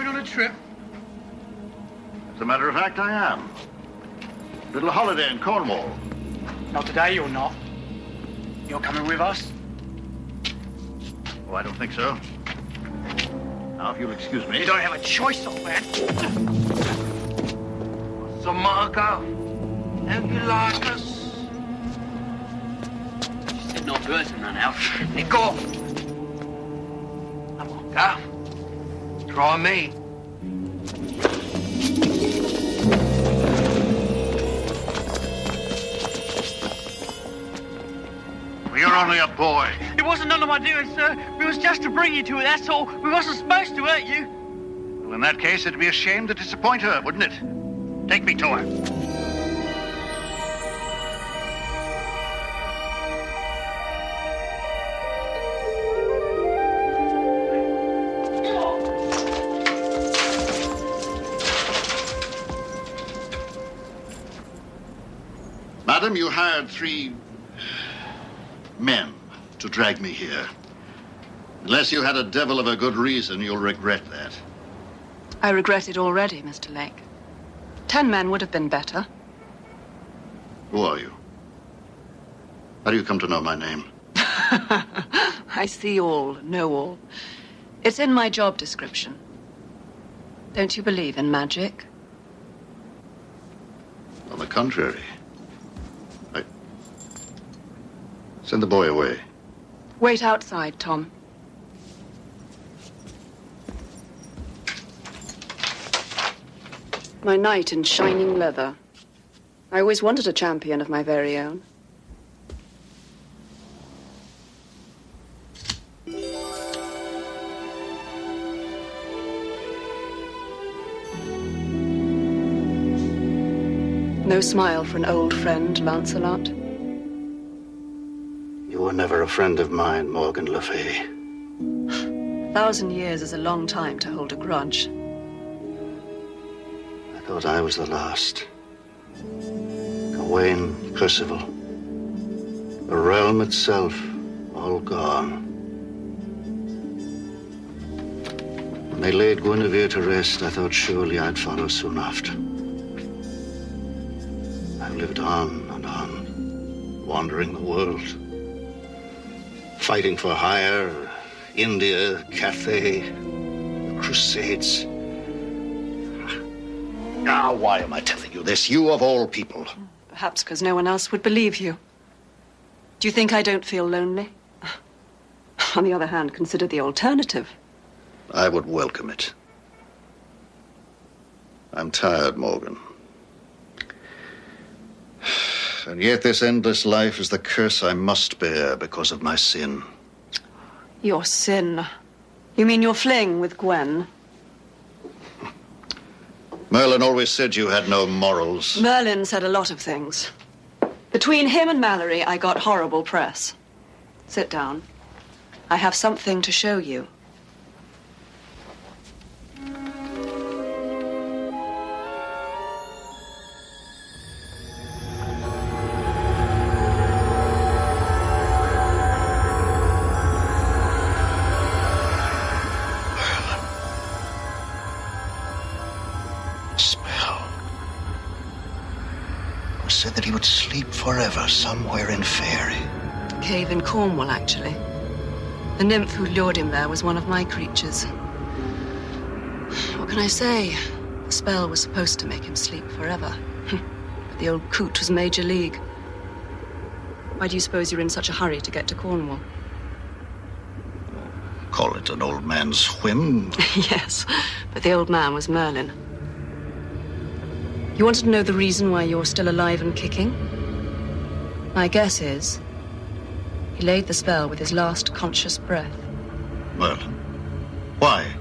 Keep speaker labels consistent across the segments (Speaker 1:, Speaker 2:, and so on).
Speaker 1: going on a trip?
Speaker 2: As a matter of fact, I am. Little holiday in Cornwall.
Speaker 1: Not today, you're not. You're coming with us?
Speaker 2: Oh, I don't think so. Now, if you'll excuse me.
Speaker 1: You don't have a choice, old man.
Speaker 3: So, Marco, have you like us?
Speaker 1: She said no birds in that house.
Speaker 3: Nico! Come on, go. Try me.
Speaker 2: You're only a boy.
Speaker 1: It wasn't none of my doing, sir. It was just to bring you to her, that's all. We wasn't supposed to hurt you.
Speaker 2: Well, in that case, it'd be a shame to disappoint her, wouldn't it? Take me to her. Madam, you hired 3 men to drag me here. Unless you had a devil of a good reason, you'll regret that.
Speaker 4: I regret it already, Mr. Lake. 10 men would have been better.
Speaker 2: Who are you? How do you come to know my name?
Speaker 4: I see all, know all. It's in my job description. Don't you believe in magic?
Speaker 2: On the contrary. Send the boy away.
Speaker 4: Wait outside, Tom. My knight in shining leather. I always wanted a champion of my very own. No smile for an old friend, Lancelot.
Speaker 2: You were never a friend of mine, Morgan Le Fay.
Speaker 4: 1,000 years is a long time to hold a grudge.
Speaker 2: I thought I was the last. Gawain, Percival. The realm itself, all gone. When they laid Guinevere to rest, I thought surely I'd follow soon after. I've lived on and on, wandering the world. Fighting for hire, India, Cathay, the Crusades. Now, why am I telling you this? You of all people.
Speaker 4: Perhaps because no one else would believe you. Do you think I don't feel lonely? On the other hand, consider the alternative.
Speaker 2: I would welcome it. I'm tired, Morgan. And yet this endless life is the curse I must bear because of my sin.
Speaker 4: Your sin? You mean your fling with Gwen?
Speaker 2: Merlin always said you had no morals.
Speaker 4: Merlin said a lot of things. Between him and Mallory, I got horrible press. Sit down. I have something to show you.
Speaker 2: Said that he would sleep forever somewhere in Fairy.
Speaker 4: A cave in Cornwall, actually. The nymph who lured him there was one of my creatures. What can I say? The spell was supposed to make him sleep forever. But the old coot was Major League. Why do you suppose you're in such a hurry to get to Cornwall?
Speaker 2: Call it an old man's whim.
Speaker 4: Yes, but the old man was Merlin. You wanted to know the reason why you're still alive and kicking? My guess is he laid the spell with his last conscious breath.
Speaker 2: Merlin? Why?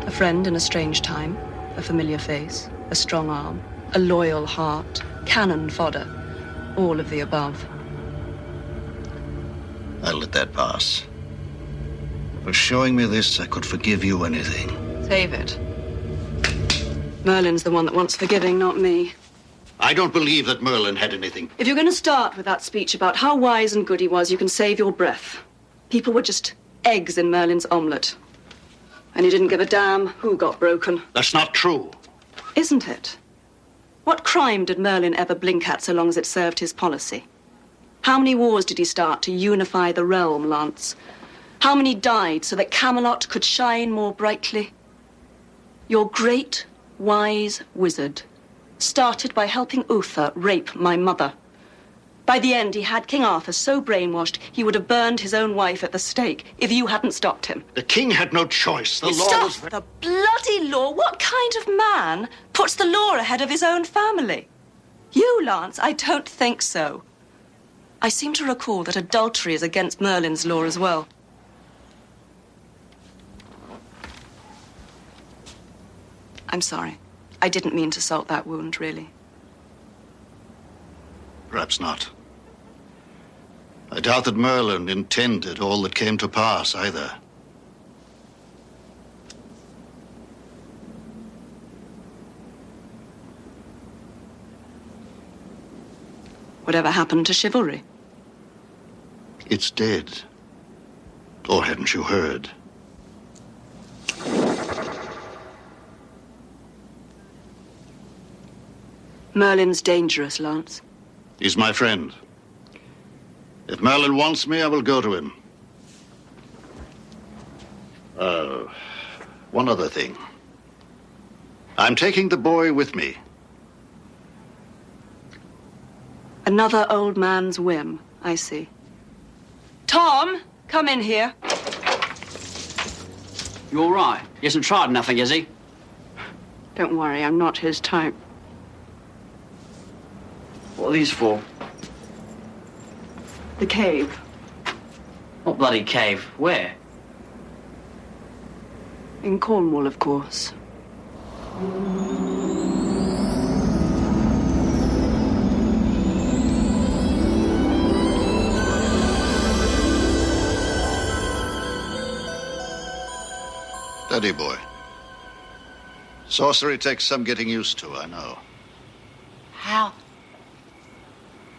Speaker 4: A friend in a strange time, a familiar face, a strong arm, a loyal heart, cannon fodder, all of the above.
Speaker 2: I'll let that pass. For showing me this, I could forgive you anything.
Speaker 4: Save it. Merlin's the one that wants forgiving, not me.
Speaker 2: I don't believe that Merlin had anything.
Speaker 4: If you're going to start with that speech about how wise and good he was, you can save your breath. People were just eggs in Merlin's omelette. And he didn't give a damn who got broken.
Speaker 2: That's not true.
Speaker 4: Isn't it? What crime did Merlin ever blink at so long as it served his policy? How many wars did he start to unify the realm, Lance? How many died so that Camelot could shine more brightly? Your great, wise wizard started by helping Uther rape my mother. By the end, he had King Arthur so brainwashed he would have burned his own wife at the stake if you hadn't stopped him.
Speaker 2: The king had no choice. The law
Speaker 4: Stop
Speaker 2: was...
Speaker 4: the bloody law! What kind of man puts the law ahead of his own family? You, Lance, I don't think so. I seem to recall that adultery is against Merlin's law as well. I'm sorry. I didn't mean to salt that wound, really.
Speaker 2: Perhaps not. I doubt that Merlin intended all that came to pass, either.
Speaker 4: Whatever happened to chivalry?
Speaker 2: It's dead. Or hadn't you heard?
Speaker 4: Merlin's dangerous, Lance.
Speaker 2: He's my friend. If Merlin wants me, I will go to him. One other thing. I'm taking the boy with me.
Speaker 4: Another old man's whim, I see. Tom, come in here.
Speaker 5: You all right? He hasn't tried nothing, has he?
Speaker 4: Don't worry, I'm not his type.
Speaker 5: What are these for?
Speaker 4: The cave.
Speaker 5: What bloody cave? Where?
Speaker 4: In Cornwall, of course.
Speaker 2: Steady, boy. Sorcery takes some getting used to, I know.
Speaker 3: How?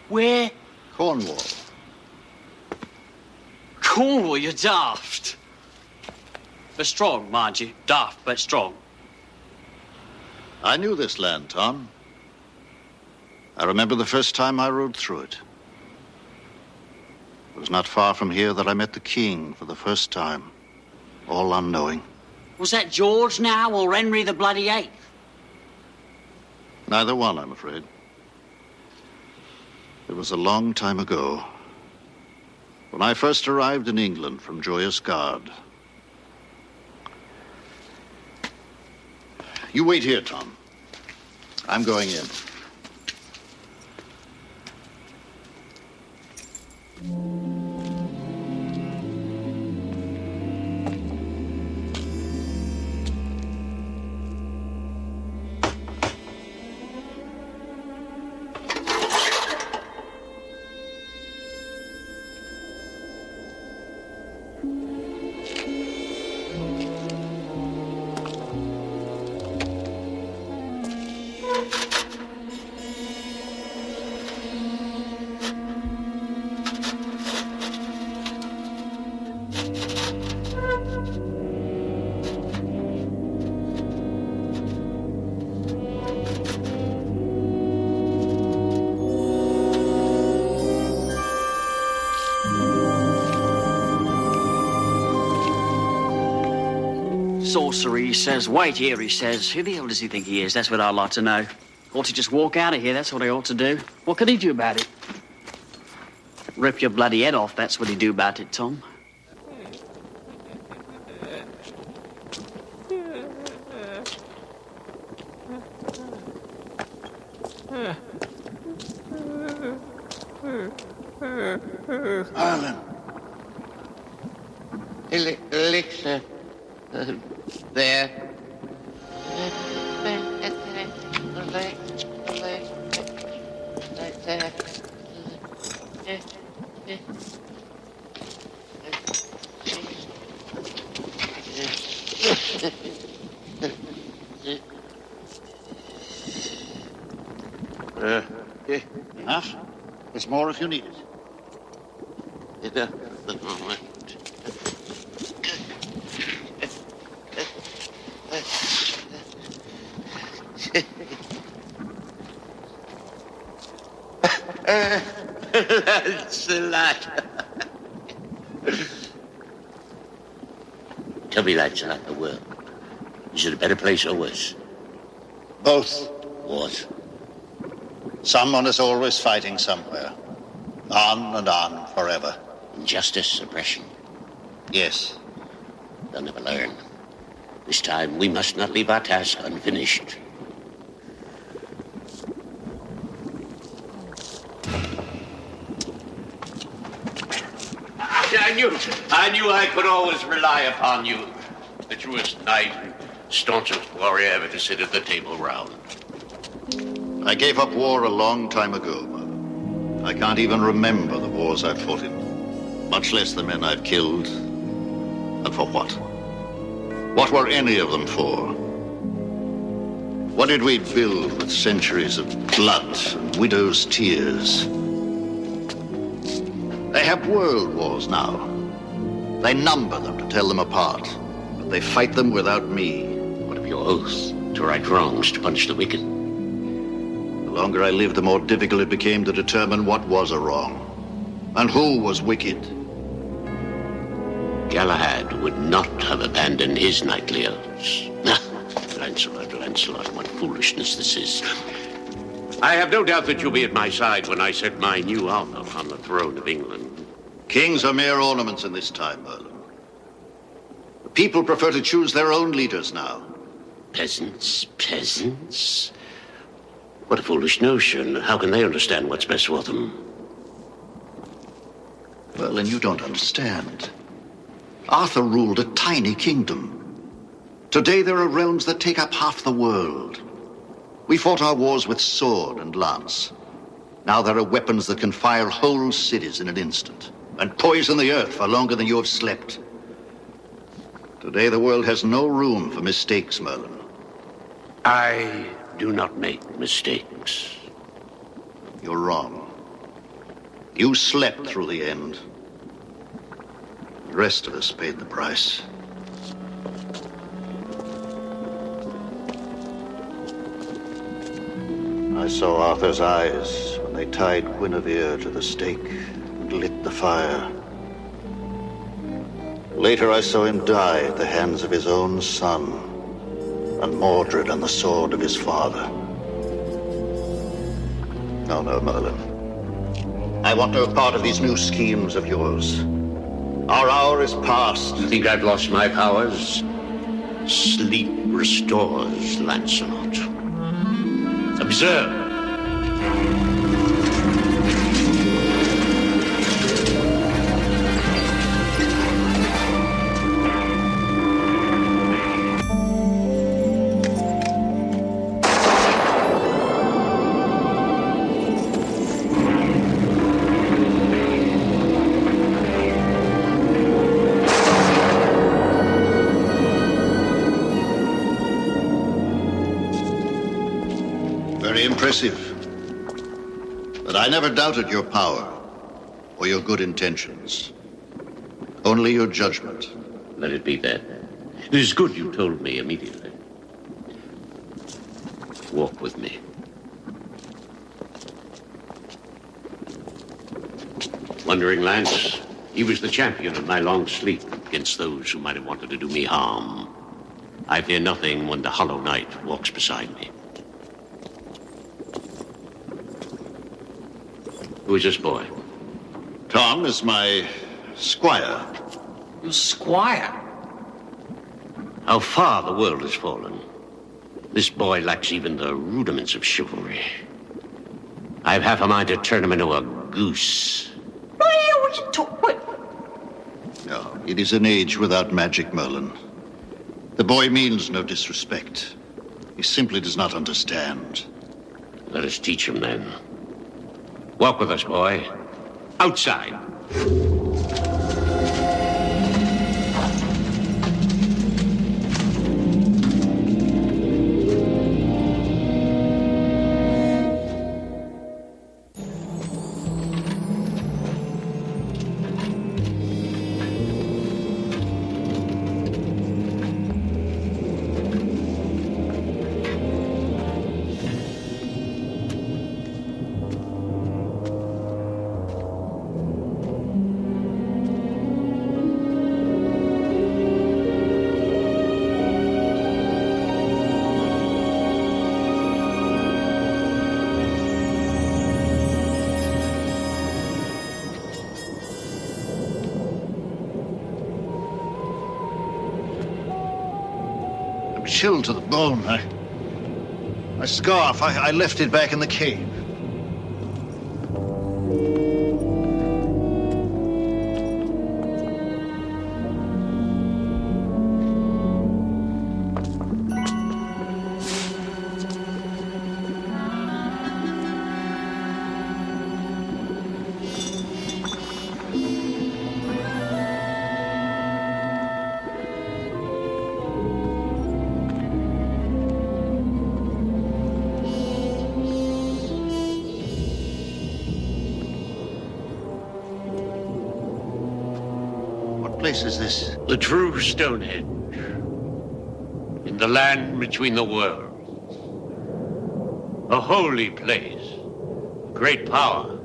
Speaker 3: Where?
Speaker 2: Cornwall.
Speaker 5: Cornwall, you're daft. But strong, mind you. Daft, but strong.
Speaker 2: I knew this land, Tom. I remember the first time I rode through it. It was not far from here that I met the king for the first time, all unknowing.
Speaker 5: Was that George now or Henry the bloody Eighth?
Speaker 2: Neither one, I'm afraid. It was a long time ago, when I first arrived in England from Joyous Gard. You wait here, Tom. I'm going in.
Speaker 5: Sorcery, he says. Wait here, he says. Who the hell does he think he is? That's what I'd like to know. Ought to just walk out of here, that's what he ought to do. What could he do about it? Rip your bloody head off, that's what he'd do about it, Tom.
Speaker 2: Ireland.
Speaker 3: Elixir. There.
Speaker 2: Enough? There's more if you need it.
Speaker 6: Lancelot. Tell me, Lancelot, the world. Is it a better place or worse?
Speaker 2: Both.
Speaker 6: What?
Speaker 2: Someone is always fighting somewhere. On and on, forever.
Speaker 6: Injustice, oppression.
Speaker 2: Yes.
Speaker 6: They'll never learn. This time, we must not leave our task unfinished. I knew I could always rely upon you. The truest knight and staunchest warrior ever to sit at the table round.
Speaker 2: I gave up war a long time ago, Mother. I can't even remember the wars I've fought in, much less the men I've killed. And for what? What were any of them for? What did we build with centuries of blood and widows' tears? They have world wars now. They number them to tell them apart, but they fight them without me.
Speaker 6: What of your oath to right wrongs, to punish the wicked?
Speaker 2: The longer I lived, the more difficult it became to determine what was a wrong and who was wicked.
Speaker 6: Galahad would not have abandoned his knightly oaths. Lancelot, Lancelot, what foolishness this is. I have no doubt that you'll be at my side when I set my new honor on the throne of England.
Speaker 2: Kings are mere ornaments in this time, Merlin. The people prefer to choose their own leaders now.
Speaker 6: Peasants? Peasants? What a foolish notion. How can they understand what's best for them?
Speaker 2: Merlin, you don't understand. Arthur ruled a tiny kingdom. Today there are realms that take up half the world. We fought our wars with sword and lance. Now there are weapons that can fire whole cities in an instant and poison the earth for longer than you have slept. Today the world has no room for mistakes, Merlin.
Speaker 6: I do not make mistakes.
Speaker 2: You're wrong. You slept through the end. The rest of us paid the price. I saw Arthur's eyes when they tied Guinevere to the stake and lit the fire. Later I saw him die at the hands of his own son, and Mordred on the sword of his father. No, Merlin. I want no part of these new schemes of yours. Our hour is past.
Speaker 6: You think I've lost my powers? Sleep restores, Lancelot. Observe.
Speaker 2: Impressive. But I never doubted your power or your good intentions. Only your judgment.
Speaker 6: Let it be then. It is good you told me immediately. Walk with me. Wandering Lance, he was the champion of my long sleep against those who might have wanted to do me harm. I fear nothing when the Hollow Knight walks beside me. Who is this boy?
Speaker 2: Tom is my squire.
Speaker 3: Your squire?
Speaker 6: How far the world has fallen. This boy lacks even the rudiments of chivalry. I've half a mind to turn him into a goose.
Speaker 2: No, it is an age without magic, Merlin. The boy means no disrespect. He simply does not understand.
Speaker 6: Let us teach him then. Walk with us, boy. Outside.
Speaker 2: chilled to the bone. My scarf, I left it back in the cave. What place is this?
Speaker 6: The true Stonehenge. In the land between the worlds. A holy place. Great power.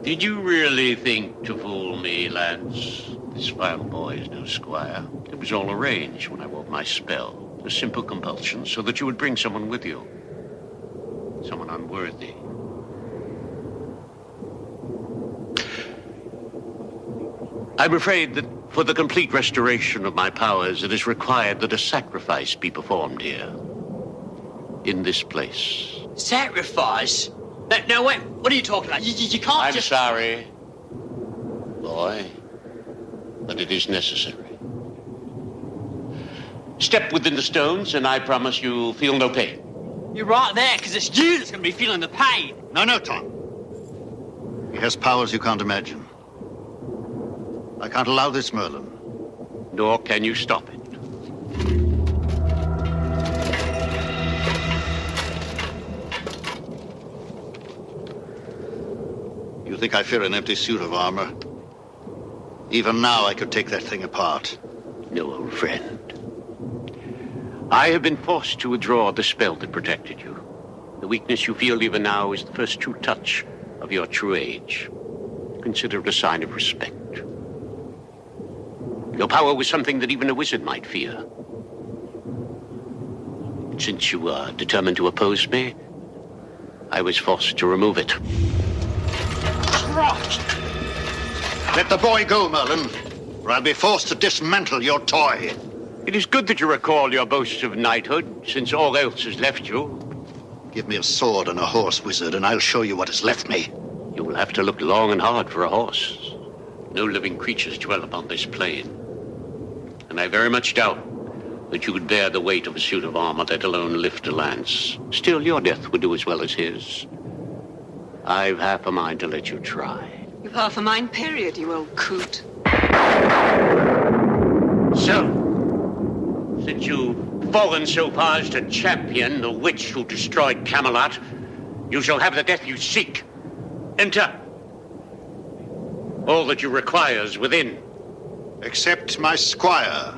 Speaker 6: Did you really think to fool me, Lance? This vile boy is no squire. It was all arranged when I wove my spell. A simple compulsion so that you would bring someone with you. Someone unworthy. I'm afraid that for the complete restoration of my powers, it is required that a sacrifice be performed here. In this place.
Speaker 5: Sacrifice? No, wait, what are you talking about? You can't
Speaker 6: I'm
Speaker 5: just...
Speaker 6: sorry, boy, but it is necessary. Step within the stones, and I promise you'll feel no pain.
Speaker 5: You're right there, because it's you that's going to be feeling the pain.
Speaker 2: No, Tom. He has powers you can't imagine. I can't allow this, Merlin.
Speaker 6: Nor can you stop it.
Speaker 2: You think I fear an empty suit of armor? Even now, I could take that thing apart.
Speaker 6: No, old friend. I have been forced to withdraw the spell that protected you. The weakness you feel even now is the first true touch of your true age. Consider it a sign of respect. Your power was something that even a wizard might fear. Since you are determined to oppose me, I was forced to remove it.
Speaker 2: Rot! Let the boy go, Merlin, or I'll be forced to dismantle your toy.
Speaker 6: It is good that you recall your boasts of knighthood, since all else has left you.
Speaker 2: Give me a sword and a horse, wizard, and I'll show you what has left me.
Speaker 6: You will have to look long and hard for a horse. No living creatures dwell upon this plain. And I very much doubt that you could bear the weight of a suit of armor that alone lift a lance. Still, your death would do as well as his. I've half a mind to let you try.
Speaker 4: You've half a mind, period, you old coot.
Speaker 6: So, since you've fallen so far as to champion the witch who destroyed Camelot, you shall have the death you seek. Enter. All that you require is within.
Speaker 2: Except my squire.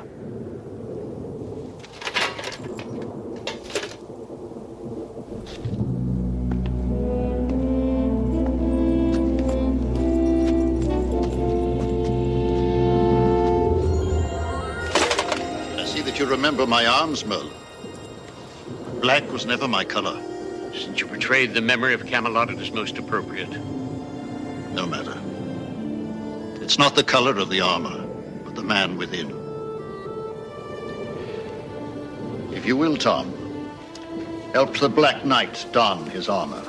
Speaker 2: You remember my arms, Merlin. Black was never my color.
Speaker 6: Since you betrayed the memory of Camelot, it is most appropriate.
Speaker 2: No matter. It's not the color of the armor, but the man within. If you will, Tom, help the Black Knight don his armor.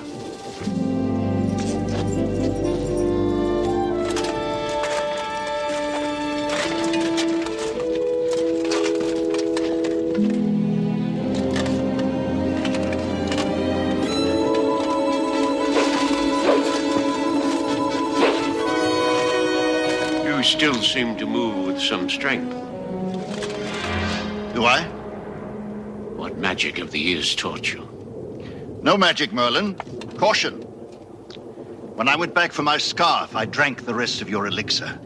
Speaker 6: You still seem to move with some strength.
Speaker 2: Do I?
Speaker 6: What magic have the years taught you?
Speaker 2: No magic, Merlin. Caution. When I went back for my scarf, I drank the rest of your elixir.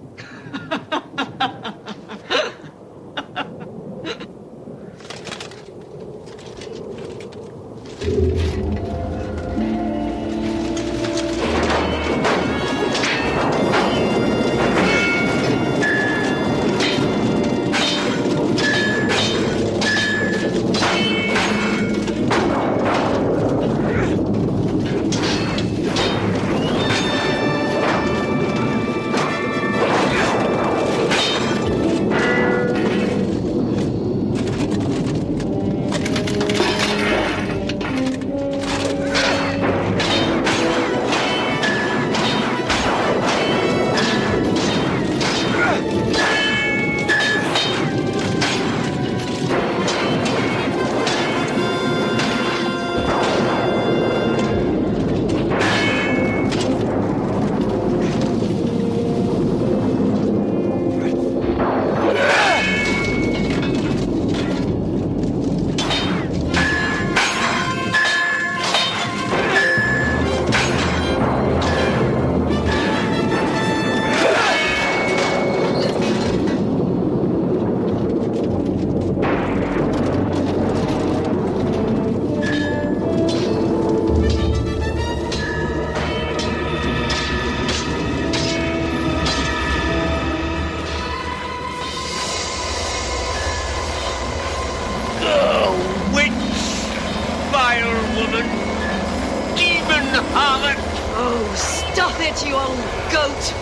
Speaker 1: Arthur!
Speaker 4: Oh, stop it, you old goat!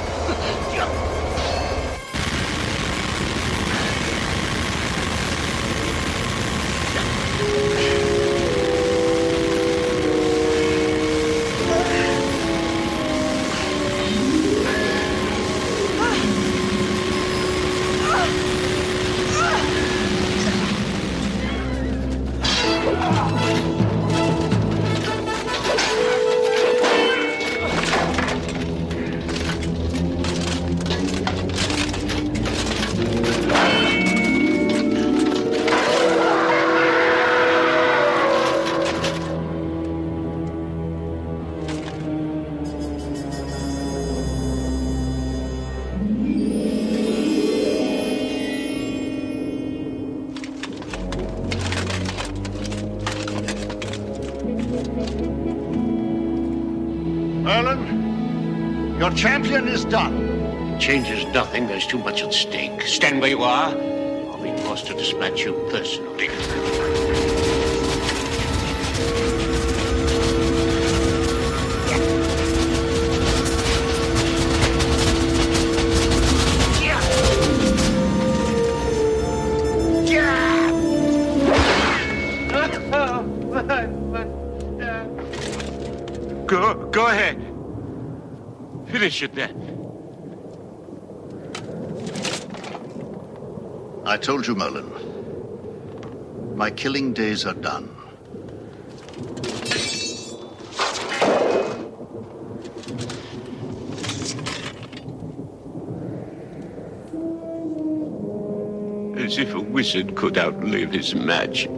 Speaker 2: Merlin, your champion is done.
Speaker 6: Changes nothing. There's too much at stake. Stand where you are. I'll be forced to dispatch you personally. Go ahead. Finish it then.
Speaker 2: I told you, Merlin. My killing days are done.
Speaker 6: As if a wizard could outlive his magic.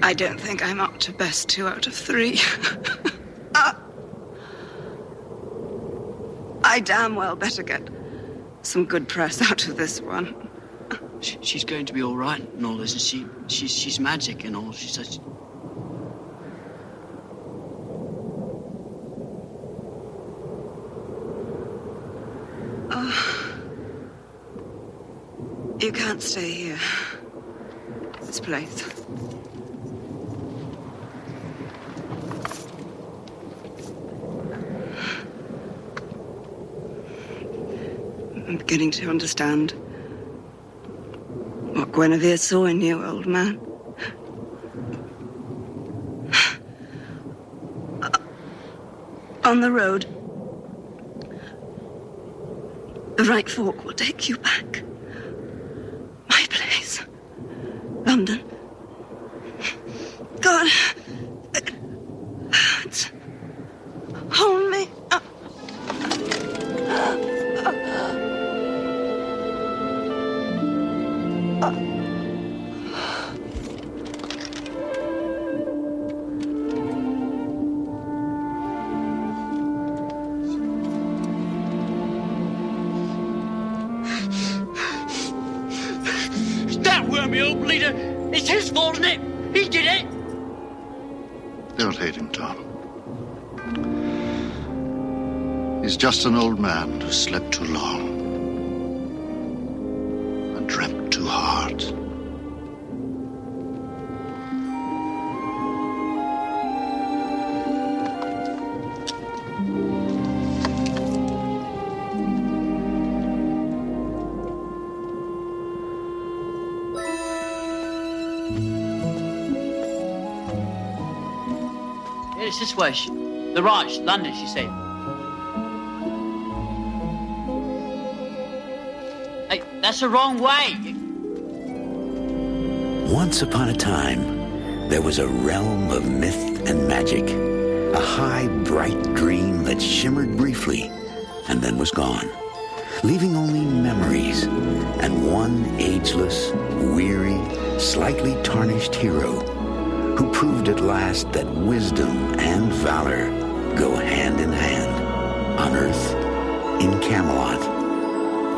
Speaker 4: I don't think I'm up to best 2 out of 3. I damn well better get some good press out of this one.
Speaker 5: She's going to be all right and all, isn't she? She's magic and all. She's such...
Speaker 4: You can't stay here. This place. I'm beginning to understand what Guinevere saw in you, old man. On the road, the right fork will take you back. My place. London. God. Hold me.
Speaker 5: That wormy old bleeder! It's his fault, isn't it? He did it!
Speaker 2: Don't hate him, Tom. He's just an old man who slept too long and dreamt too hard.
Speaker 5: It's this way. The right, London, she said. Hey, that's the wrong way.
Speaker 7: Once upon a time, there was a realm of myth and magic. A high, bright dream that shimmered briefly and then was gone, leaving only memories and one ageless, weary, slightly tarnished hero who proved at last that wisdom and valor go hand in hand on Earth, in Camelot,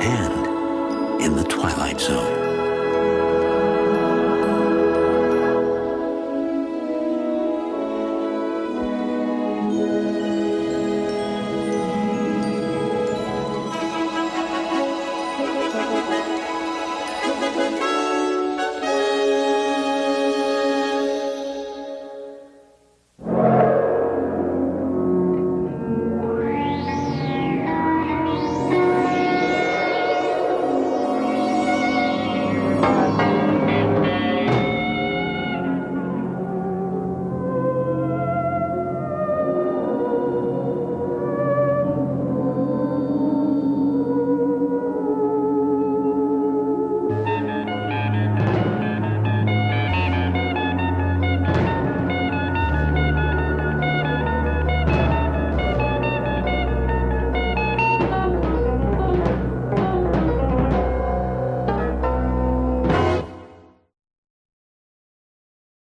Speaker 7: and in the Twilight Zone.